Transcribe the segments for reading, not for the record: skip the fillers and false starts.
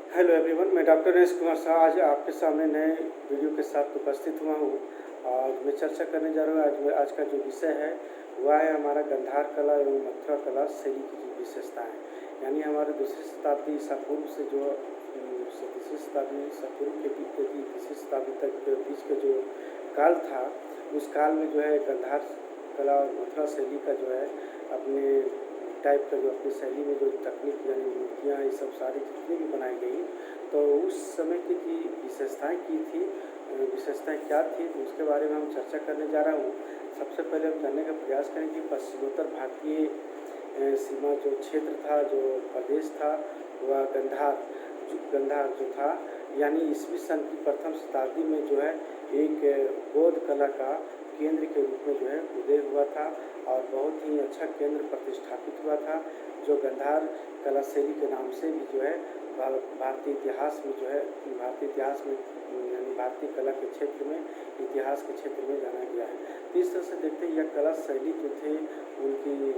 Hello everyone, मैं doctor Naresh Kumar Shah आज आपके सामने नए वीडियो के साथ उपस्थित हुआ हूँ। आज मैं चर्चा करने जा रहा हूँ। आज का जो विषय है वह है हमारा गंधार कला एवं मथुरा कला शैली की जो विशेषताएँ, यानी हमारे दूसरी शताब्दी ईसा पूर्व से जो तीसरी शताब्दी ईसा पूर्व के तीसरी शताब्दी तक के बीच का जो काल था, उस काल में जो है गंधार कला और मथुरा शैली का जो है अपने टाइप का जो अपनी शैली में जो तकनीक यानी मूर्तियाँ ये सब सारी जितनी भी बनाई गई, तो उस समय की विशेषताएँ की थी, विशेषताएँ क्या थी, तो उसके बारे में हम चर्चा करने जा रहा हूँ। सबसे पहले हम जानने का प्रयास करें कि पश्चिमोत्तर भारतीय सीमा जो क्षेत्र था, जो प्रदेश था, वह गंधार जो था, यानी ईस्वी सन की प्रथम शताब्दी में जो है एक बौद्ध कला का केंद्र के रूप में जो है उदय हुआ था और बहुत ही अच्छा केंद्र प्रतिष्ठापित हुआ था, जो गंधार कला शैली के नाम से भी जो है भारतीय इतिहास में यानी भारतीय कला के क्षेत्र में, इतिहास के क्षेत्र में जाना गया है। तो इस तरह से देखते हैं यह कला शैली जो थे, उनकी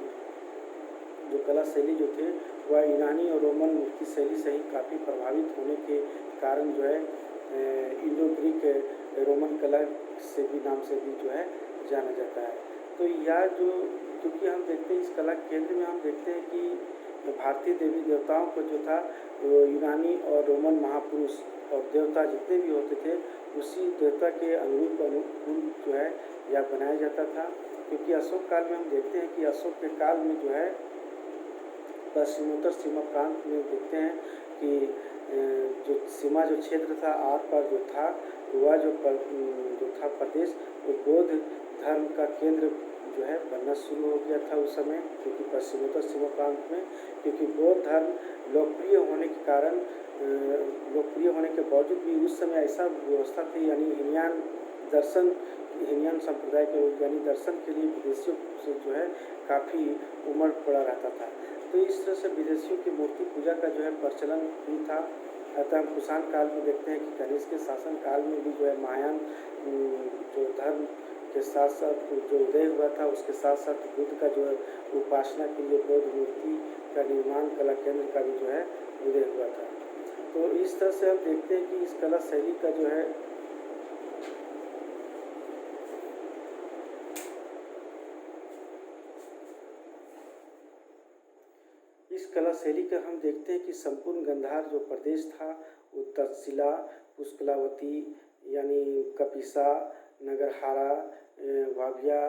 जो कला शैली जो थे वह यूनानी और रोमन मूर्ति शैली से ही काफ़ी प्रभावित होने के कारण जो है इंडो ग्रीक रोमन कला से भी नाम से भी जो है जाना जाता है। तो यह जो क्योंकि हम देखते हैं इस कला केंद्र में हम देखते हैं कि भारतीय देवी देवताओं को जो था यूनानी और रोमन महापुरुष और देवता जितने भी होते थे उसी देवता के अनुरूप अनुकूल जो है यह बनाया जाता था। क्योंकि अशोक काल में हम देखते हैं कि अशोक के काल में जो है पश्चिमोत्तर सीमा प्रांत में देखते हैं कि जो सीमा जो क्षेत्र था आर पर जो था वह जो था प्रदेश, वो बौद्ध धर्म का केंद्र जो है बनना शुरू हो गया था उस समय, क्योंकि पश्चिमोत्तर सीमा प्रांत में, क्योंकि बौद्ध धर्म लोकप्रिय होने के कारण, लोकप्रिय होने के बावजूद भी उस समय ऐसा व्यवस्था थी, यानी हिनयान संप्रदाय के लोग यानी दर्शन के लिए विदेशियों से जो है काफ़ी उमड़ पड़ा रहता था। तो इस तरह से विदेशियों की मूर्ति पूजा का जो है प्रचलन भी था। अतः हम कुषाण काल में देखते हैं कि कनिष्क के शासन काल में भी जो है महायान जो धर्म के साथ साथ जो उदय हुआ था, उसके साथ साथ बुद्ध का जो है उपासना के लिए बौद्ध मूर्ति का निर्माण कला केंद्र का भी जो है उदय हुआ था। तो इस तरह से हम देखते हैं कि इस कला शैली का जो है कला शैली का हम देखते हैं कि संपूर्ण गंधार जो प्रदेश था वो तक्षशिला, पुष्कलावती यानी कपिसा, नगरहारा, वाभिया,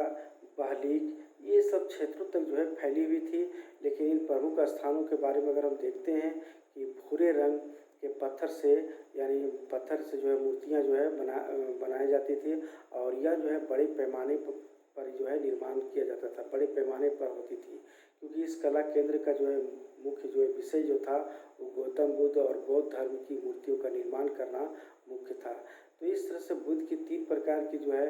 बहलीक ये सब क्षेत्रों तक जो है फैली हुई थी। लेकिन इन प्रमुख स्थानों के बारे में अगर हम देखते हैं कि भूरे रंग के पत्थर से जो है मूर्तियाँ जो है बनाई जाती थी और यह जो है बड़े पैमाने पर जो है निर्माण किया जाता था, बड़े पैमाने पर होती थी। क्योंकि इस कला केंद्र का जो है मुख्य जो है विषय जो था वो गौतम बुद्ध और बौद्ध धर्म की मूर्तियों का निर्माण करना मुख्य था। तो इस तरह से बुद्ध की 3 प्रकार की जो है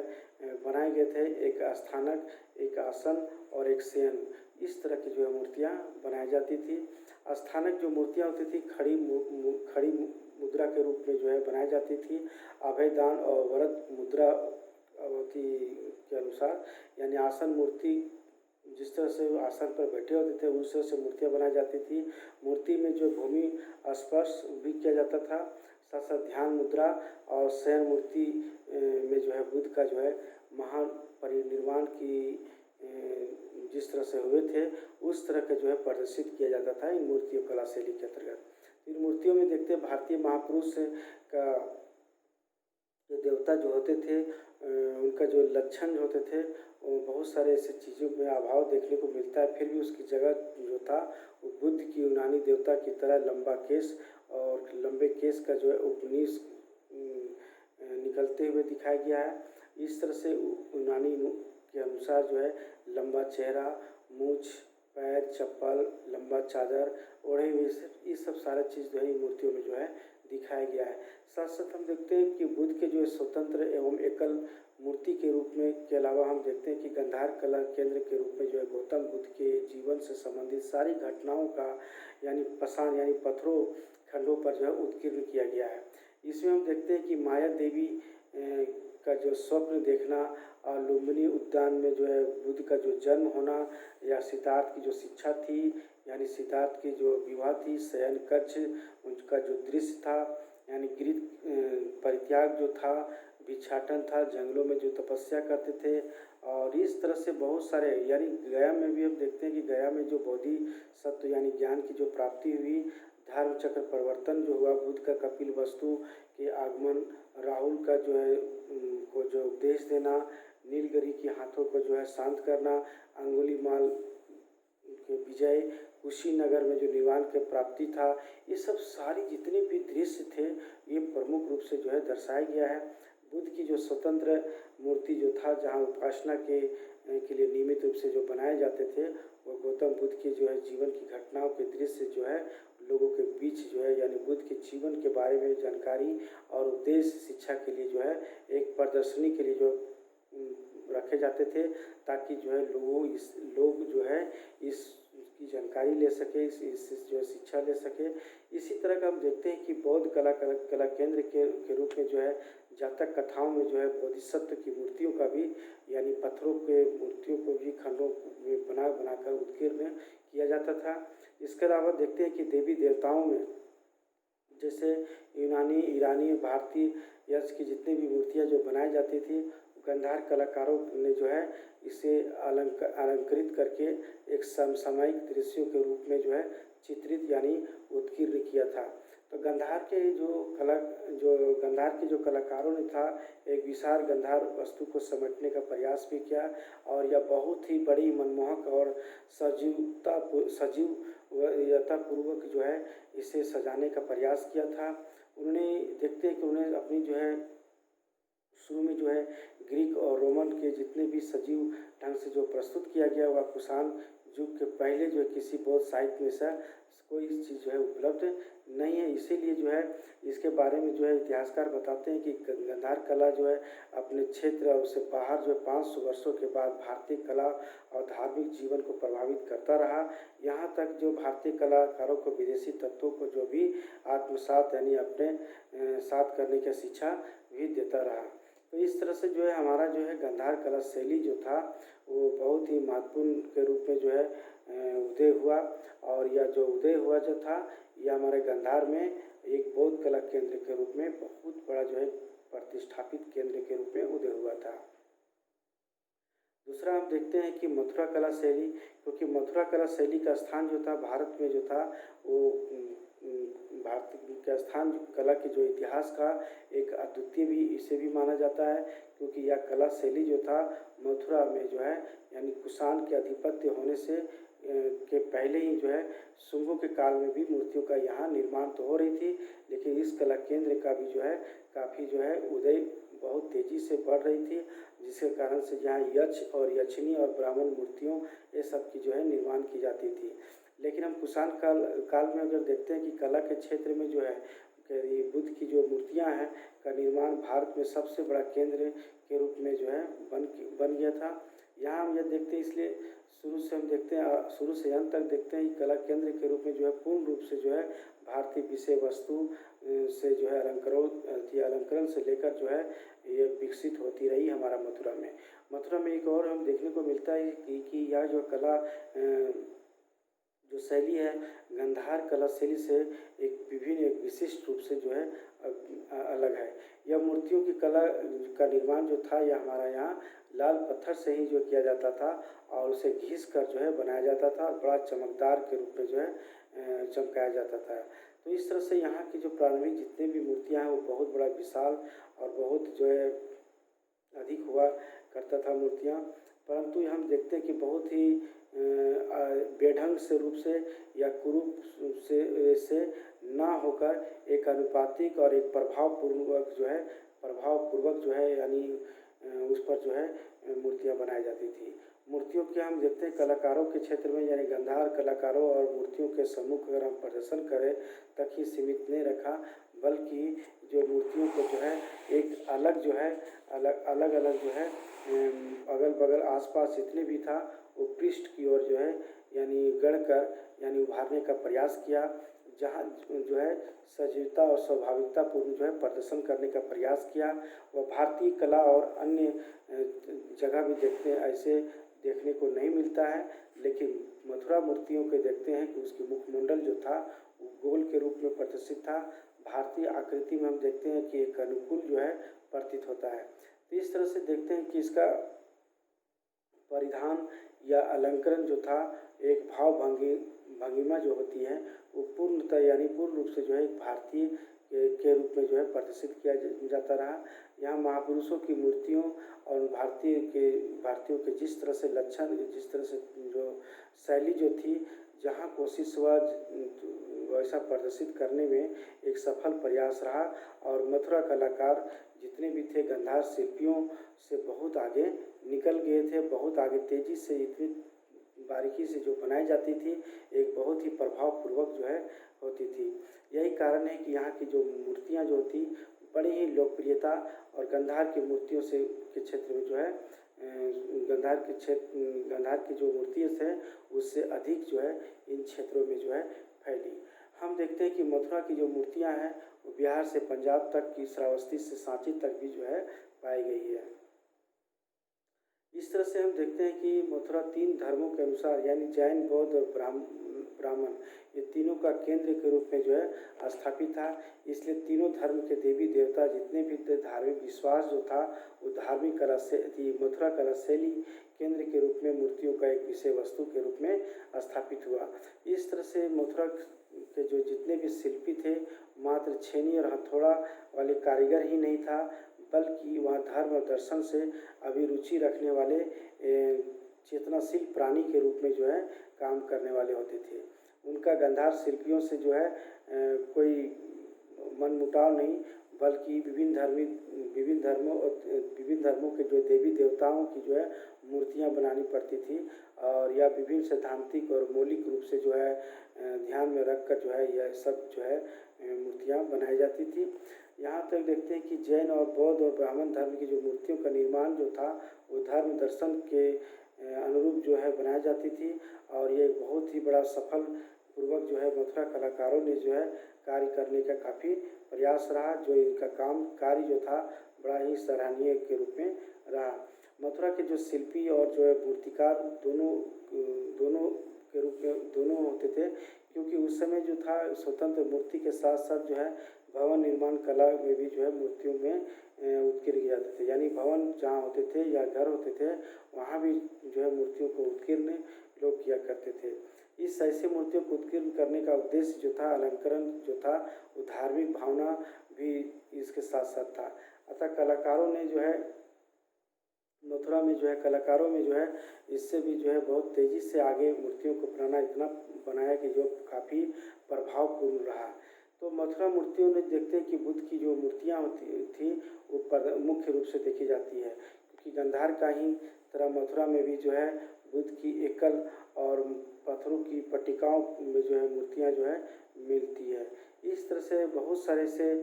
बनाए गए थे, एक आस्थानक, एक आसन और एक शयन। इस तरह की जो है मूर्तियाँ बनाई जाती थी। आस्थानक जो मूर्तियाँ होती थी खड़ी मुद्रा के रूप में जो है बनाई जाती थी, अभयदान और वरद मुद्रा अवधि के अनुसार, यानी आसन मूर्ति जिस तरह से आसन पर बैठे होते थे उस तरह से मूर्तियाँ बनाई जाती थी। मूर्ति में जो भूमि स्पर्श भी किया जाता था, साथ साथ ध्यान मुद्रा और शयन मूर्ति में जो है बुद्ध का जो है महान परिनिर्वाण की जिस तरह से हुए थे उस तरह का जो है प्रदर्शित किया जाता था इन मूर्तियों कला शैली के अंतर्गत। इन मूर्तियों में देखते हैं भारतीय महापुरुष का जो देवता जो होते थे उनका जो लक्षण होते थे वो बहुत सारे ऐसे चीज़ों में अभाव देखने को मिलता है। फिर भी उसकी जगह जो था वो बुद्ध की यूनानी देवता की तरह लंबा केस और लंबे केस का जो है उपनिष निकलते हुए दिखाया गया है। इस तरह से यूनानी के अनुसार जो है लंबा चेहरा, मूछ, पैर, चप्पल, लंबा चादर ओढ़े हुए, ये सब सारा चीज़ जो है मूर्तियों में जो है दिखाया गया है। साथ साथ हम देखते हैं कि बुद्ध के जो है स्वतंत्र एवं एकल मूर्ति के रूप में के अलावा हम देखते हैं कि गंधार कला केंद्र के रूप में जो है गौतम बुद्ध के जीवन से संबंधित सारी घटनाओं का यानी पाषाण यानी पत्थरों खंडों पर जो है उत्कीर्ण किया गया है। इसमें हम देखते हैं कि माया देवी का जो स्वप्न देखना और लुम्बिनी उद्यान में जो है बुद्ध का जो जन्म होना या सिद्धार्थ की जो शिक्षा थी यानी सिद्धार्थ की जो विवाह थी, शयन कक्ष, उनका जो दृश्य था, यानी गृह परित्याग जो था, भिक्षाटन था, जंगलों में जो तपस्या करते थे, और इस तरह से बहुत सारे, यानी गया में भी हम देखते हैं कि गया में जो बोधि सत्व यानी ज्ञान की जो प्राप्ति हुई, धर्म चक्र परिवर्तन जो हुआ, बुद्ध का कपिल वस्तु के आगमन, राहुल का जो है को जो उपदेश देना, नीलगिरी के हाथों को जो है शांत करना, अंगुलीमाल के विजय, कुशीनगर में जो निर्वाण की प्राप्ति था, ये सब सारी जितने भी दृश्य थे ये प्रमुख रूप से जो है दर्शाया गया है। बुद्ध की जो स्वतंत्र मूर्ति जो था, जहाँ उपासना के लिए नियमित रूप से जो बनाए जाते थे, वो गौतम बुद्ध के जो है जीवन की घटनाओं के दृश्य जो है लोगों के बीच जो है, यानी बुद्ध के जीवन के बारे में जानकारी और उपदेश शिक्षा के लिए जो है एक प्रदर्शनी के लिए जो रखे जाते थे, ताकि जो है लोग जो है इसकी जानकारी ले सके, इस जो है शिक्षा ले सके। इसी तरह का हम देखते हैं कि बौद्ध कला केंद्र के रूप में जो है जातक कथाओं में जो है बोधिसत्व की मूर्तियों का भी, यानी पत्थरों के मूर्तियों को भी खंडों में बनाकर उत्कीर्ण किया जाता था। इसके अलावा देखते हैं कि देवी देवताओं में जैसे यूनानी, ईरानी, भारतीय यक्ष की जितनी भी मूर्तियाँ जो बनाई जाती थी, गंधार कलाकारों ने जो है इसे अलंकृत करके एक समसामयिक दृश्यों के रूप में जो है चित्रित यानी उत्कीर्ण किया था। तो गंधार के जो कलाकारों ने था, एक विशाल गंधार वस्तु को समेटने का प्रयास भी किया, और यह बहुत ही बड़ी मनमोहक और सजीवतापूर्वक जो है इसे सजाने का प्रयास किया था। उन्होंने देखते हैं कि उन्होंने अपनी जो है शुरू में जो है ग्रीक और रोमन के जितने भी सजीव ढंग से जो प्रस्तुत किया गया, वह कुषाण युग के पहले जो है किसी बौद्ध साहित्य में से कोई चीज़ जो है उपलब्ध नहीं है। इसीलिए जो है इसके बारे में जो है इतिहासकार बताते हैं कि गंधार कला जो है अपने क्षेत्र और उससे बाहर जो है 500 वर्षों के बाद भारतीय कला और धार्मिक जीवन को प्रभावित करता रहा। यहाँ तक जो भारतीय कलाकारों को विदेशी तत्वों को जो भी आत्मसात यानी अपने साथ करने की शिक्षा भी देता रहा। तो इस तरह से जो है हमारा जो है गंधार कला शैली जो था वो बहुत ही महत्वपूर्ण के रूप में जो है उदय हुआ, और यह जो उदय हुआ जो था यह हमारे गंधार में एक बौद्ध कला केंद्र के रूप में बहुत बड़ा जो है प्रतिष्ठापित केंद्र के रूप में उदय हुआ था। दूसरा हम देखते हैं कि मथुरा कला शैली, क्योंकि मथुरा कला शैली का स्थान जो था भारत में जो था वो भारत का स्थान कला के जो इतिहास का एक अद्वितीय भी इसे भी माना जाता है, क्योंकि यह कला शैली जो था मथुरा में जो है यानी कुषाण के आधिपत्य होने से के पहले ही जो है शुंगों के काल में भी मूर्तियों का यहाँ निर्माण तो हो रही थी, लेकिन इस कला केंद्र का भी जो है काफ़ी जो है उदय बहुत तेज़ी से बढ़ रही थी, जिसके कारण से यहाँ यक्ष और यक्षिणी और ब्राह्मण मूर्तियों ये सब की जो है निर्माण की जाती थी। लेकिन हम कुषाण काल में अगर देखते हैं कि कला के क्षेत्र में जो है बुद्ध की जो मूर्तियाँ हैं का निर्माण भारत में सबसे बड़ा केंद्र के रूप में जो है बन गया था। यहाँ हम यह देखते हैं, इसलिए शुरू से हम देखते हैं शुरू से अंत तक देखते हैं कला केंद्र के रूप में जो है पूर्ण रूप से जो है भारतीय विषय वस्तु से जो है अलंकरण से लेकर जो है ये विकसित होती रही हमारा मथुरा में एक और हम देखने को मिलता है कि यह जो कला जो शैली है गंधार कला शैली से एक विशिष्ट रूप से जो है अलग है। यह मूर्तियों की कला का निर्माण जो था यह हमारा यहाँ लाल पत्थर से ही जो किया जाता था और उसे घिस कर जो है बनाया जाता था और बड़ा चमकदार के रूप में जो है चमकाया जाता था। तो इस तरह से यहाँ की जो प्रारंभिक जितनी भी मूर्तियाँ हैं वो बहुत बड़ा विशाल और बहुत जो है अधिक हुआ करता था मूर्तियाँ, परंतु हम देखते हैं कि बहुत ही बेढंग से रूप से या कुरूप से ना होकर एक अनुपातिक और एक प्रभावपूर्वक जो है यानी उस पर जो है मूर्तियाँ बनाई जाती थी। मूर्तियों के हम देखते हैं कलाकारों के क्षेत्र में यानी गंधार कलाकारों और मूर्तियों के सम्मुख अगर हम प्रदर्शन करें तक ही सीमित नहीं रखा, बल्कि जो मूर्तियों को जो है एक अलग जो है अलग जो है अगल बगल आसपास जितने भी था वो पृष्ठ की ओर जो है यानी गढ़कर यानी उभारने का प्रयास किया, जहाँ जो है सजीवता और स्वाभाविकता पूर्ण जो है प्रदर्शन करने का प्रयास किया। वह भारतीय कला और अन्य जगह भी देखते हैं ऐसे देखने को नहीं मिलता है। लेकिन मथुरा मूर्तियों के देखते हैं कि उसकी मुखमंडल जो था वो गोल के रूप में प्रदर्शित था। भारतीय आकृति में हम देखते हैं कि एक अनुकूल जो है प्रतीत होता है। तो इस तरह से देखते हैं कि इसका परिधान या अलंकरण जो था, एक भंगिमा जो होती है वो पूर्णतः यानी पूर्ण रूप से जो है एक भारतीय के रूप में जो है प्रदर्शित किया जाता रहा। यहाँ महापुरुषों की मूर्तियों और भारतीयों के जिस तरह से लक्षण, जिस तरह से जो शैली जो थी, जहाँ कोशिश हुआ वैसा प्रदर्शित करने में एक सफल प्रयास रहा। और मथुरा कलाकार जितने भी थे गांधार शिल्पियों से बहुत आगे निकल गए थे, बहुत आगे तेजी से इतनी बारीकी से जो बनाई जाती थी, एक बहुत ही प्रभावपूर्वक जो है होती थी। यही कारण है कि यहाँ की जो मूर्तियाँ जो थी बड़ी ही लोकप्रियता, और गांधार की मूर्तियों से के क्षेत्र में जो है गांधार की जो मूर्तियाँ थे उससे अधिक जो है इन क्षेत्रों में जो है फैली। हम देखते हैं कि मथुरा की जो मूर्तियाँ हैं वो बिहार से पंजाब तक की, श्रावस्ती से सांची तक भी जो है पाई गई है। इस तरह से हम देखते हैं कि मथुरा 3 धर्मों के अनुसार यानी जैन, बौद्ध और ब्राह्मण, ये तीनों का केंद्र के रूप में जो है स्थापित था। इसलिए तीनों धर्म के देवी देवता जितने भी धार्मिक विश्वास जो था वो धार्मिक कला से मथुरा कला शैली केंद्र के रूप में मूर्तियों का एक विषय वस्तु के रूप में स्थापित हुआ। इस तरह से मथुरा के जो जितने भी शिल्पी थे, मात्र छेनी और हथौड़ा वाले कारीगर ही नहीं था, बल्कि वह धर्म और दर्शन से अभिरुचि रखने वाले चेतनाशील प्राणी के रूप में जो है काम करने वाले होते थे। उनका गांधार शिल्पियों से जो है कोई मनमुटाव नहीं, बल्कि विभिन्न धर्मों के जो देवी देवताओं की जो है मूर्तियाँ बनानी पड़ती थी, और या विभिन्न सैद्धांतिक और मौलिक रूप से जो है ध्यान में रखकर जो है यह सब जो है मूर्तियाँ बनाई जाती थी। यहाँ तक देखते हैं कि जैन और बौद्ध और ब्राह्मण धर्म की जो मूर्तियों का निर्माण जो था वो धर्म दर्शन के अनुरूप जो है बनाई जाती थी, और ये बहुत ही बड़ा सफल पूर्वक जो है मथुरा कलाकारों ने जो है कार्य करने का काफ़ी प्रयास रहा, जो इनका कार्य जो था बड़ा ही सराहनीय के रूप में रहा। मथुरा के जो शिल्पी और जो है मूर्तिकार दोनों के रूप में दोनों होते थे, क्योंकि उस समय जो था स्वतंत्र मूर्ति के साथ साथ जो है भवन निर्माण कला में भी जो है मूर्तियों में उत्कीर्ण किए जाते थे। यानी भवन जहाँ होते थे या घर होते थे वहाँ भी जो है मूर्तियों को उत्कीर्ण लोग किया करते थे। इस ऐसे मूर्तियों को उत्कीर्ण करने का उद्देश्य जो था, अलंकरण जो था, वो धार्मिक भावना भी इसके साथ साथ था। अतः कलाकारों ने जो है मथुरा में जो है कलाकारों में जो है इससे भी जो है बहुत तेज़ी से आगे मूर्तियों को बनाना इतना बनाया कि जो काफ़ी प्रभावपूर्ण रहा। तो मथुरा मूर्तियों में देखते हैं कि बुद्ध की जो मूर्तियाँ होती थी वो मुख्य रूप से देखी जाती है, क्योंकि गांधार का ही तरह मथुरा में भी जो है बुद्ध की एकल और पत्थरों की पट्टिकाओं में जो है मूर्तियाँ जो है मिलती है। इस तरह से बहुत सारे से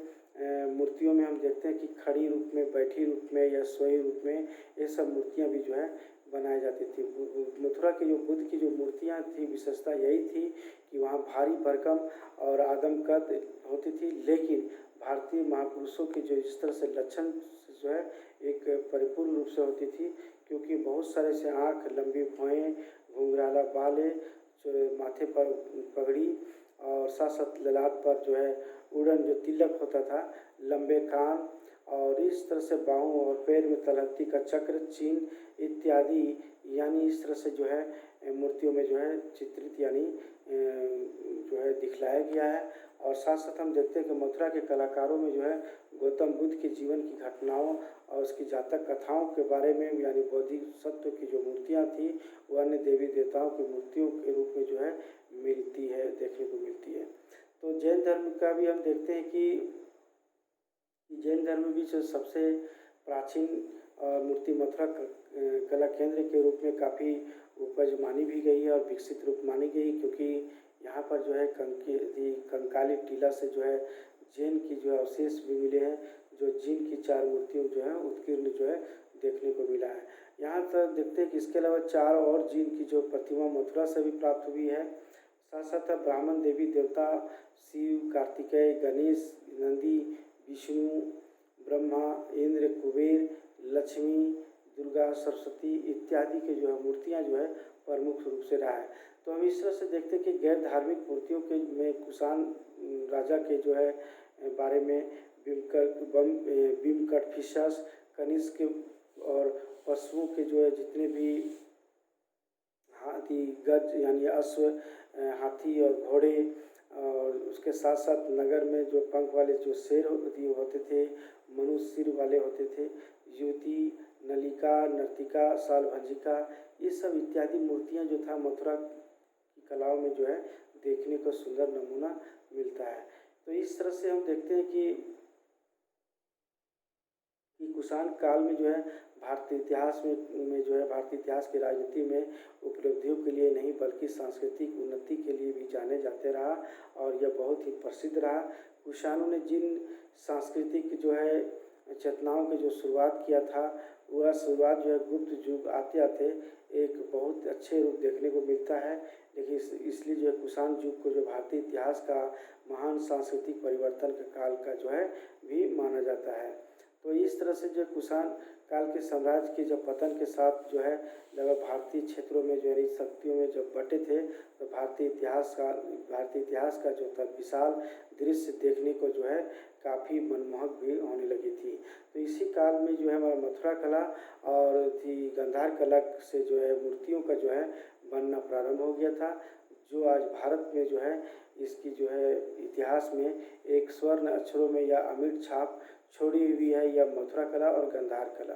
मूर्तियों में हम देखते हैं कि खड़ी रूप में, बैठी रूप में या सोई रूप में ये सब मूर्तियाँ भी जो है बनाई जाती थी। मथुरा की जो बुद्ध की जो मूर्तियाँ थी विशेषता यही थी कि वहाँ भारी भरकम और आदमकद होती थी, लेकिन भारतीय महापुरुषों की जो इस तरह से लक्षण जो है एक परिपूर्ण रूप से होती थी, क्योंकि बहुत सारे से आँख, लंबी भौहें, घुंघराला बाल, माथे पर पगड़ी और साथ साथ ललाट पर जो है उड़न जो तिलक होता था, लंबे कान, और इस तरह से बाहों और पैर में तलहटी का चक्र चिन्ह इत्यादि, यानी इस तरह से जो है मूर्तियों में जो है चित्रित यानी जो है दिखलाया गया है। और साथ साथ हम देखते हैं कि मथुरा के कलाकारों में जो है गौतम बुद्ध के जीवन की घटनाओं और उसकी जातक कथाओं के बारे में यानी बौद्धिक सत्व की जो मूर्तियाँ थी वो अन्य देवी देवताओं की मूर्तियों के रूप में जो है मिलती है, देखने को मिलती है। तो जैन धर्म का भी हम देखते हैं कि जैन धर्म भी जो सबसे प्राचीन मूर्ति मथुरा कला केंद्र के रूप में काफ़ी उपज मानी भी गई है और विकसित रूप मानी गई, क्योंकि यहाँ पर जो है कंकाली टीला से जो है जैन की जो अवशेष भी मिले हैं, जो जिन की 4 मूर्तियों जो है उत्कीर्ण जो है देखने को मिला है। यहाँ तक देखते हैं कि इसके अलावा 4 और जिन की जो प्रतिमा मथुरा से भी प्राप्त हुई है। साथ साथ ब्राह्मण देवी देवता शिव, कार्तिकेय, गणेश, नंदी, विष्णु, ब्रह्मा, इंद्र, कुबेर, लक्ष्मी, दुर्गा, सरस्वती इत्यादि के जो है मूर्तियाँ जो है प्रमुख रूप से रहा है। तो हम इस तरह से देखते हैं कि गैर धार्मिक मूर्तियों के में कुषाण राजा के जो है बारे में बिम्बकटफिशस, कनिष्क और पशुओं के जो है जितने भी हाथी, गज यानी अश्व, हाथी और घोड़े, और उसके साथ साथ नगर में जो पंख वाले जो शेर होते थे, मनुष्य सिर वाले होते थे, युवती, नलिका, नर्तिका, सालभंजिका, ये सब इत्यादि मूर्तियाँ जो था मथुरा की कलाओं में जो है देखने को सुंदर नमूना मिलता है। तो इस तरह से हम देखते हैं कि कुषाण काल में जो है भारतीय इतिहास में जो है भारतीय इतिहास की राजनीति में उपलब्धियों के लिए नहीं बल्कि सांस्कृतिक उन्नति के लिए भी जाने जाते रहा और यह बहुत ही प्रसिद्ध रहा। कुषाणों ने जिन सांस्कृतिक जो है चेतनाओं की जो शुरुआत किया था, वह शुरुआत जो है गुप्त युग आते आते एक बहुत अच्छे रूप देखने को मिलता है। लेकिन इसलिए जो है कुषाण युग को जो भारतीय इतिहास का महान सांस्कृतिक परिवर्तन के काल का जो है भी माना जाता है। तो इस तरह से जो कुषाण काल के साम्राज्य के जब पतन के साथ जो है लगभग भारतीय क्षेत्रों में जो है शक्तियों में जब बटे थे, तो भारतीय इतिहास का जो था विशाल दृश्य देखने को जो है काफ़ी मनमोहक भी होने लगी थी। तो इसी काल में जो है हमारा मथुरा कला और गांधार कला से जो है मूर्तियों का जो है बनना प्रारंभ हो गया था, जो आज भारत में जो है इसकी जो है इतिहास में एक स्वर्ण अक्षरों में या अमिट छाप छोड़ी हुई है, या मथुरा कला और गांधार कला।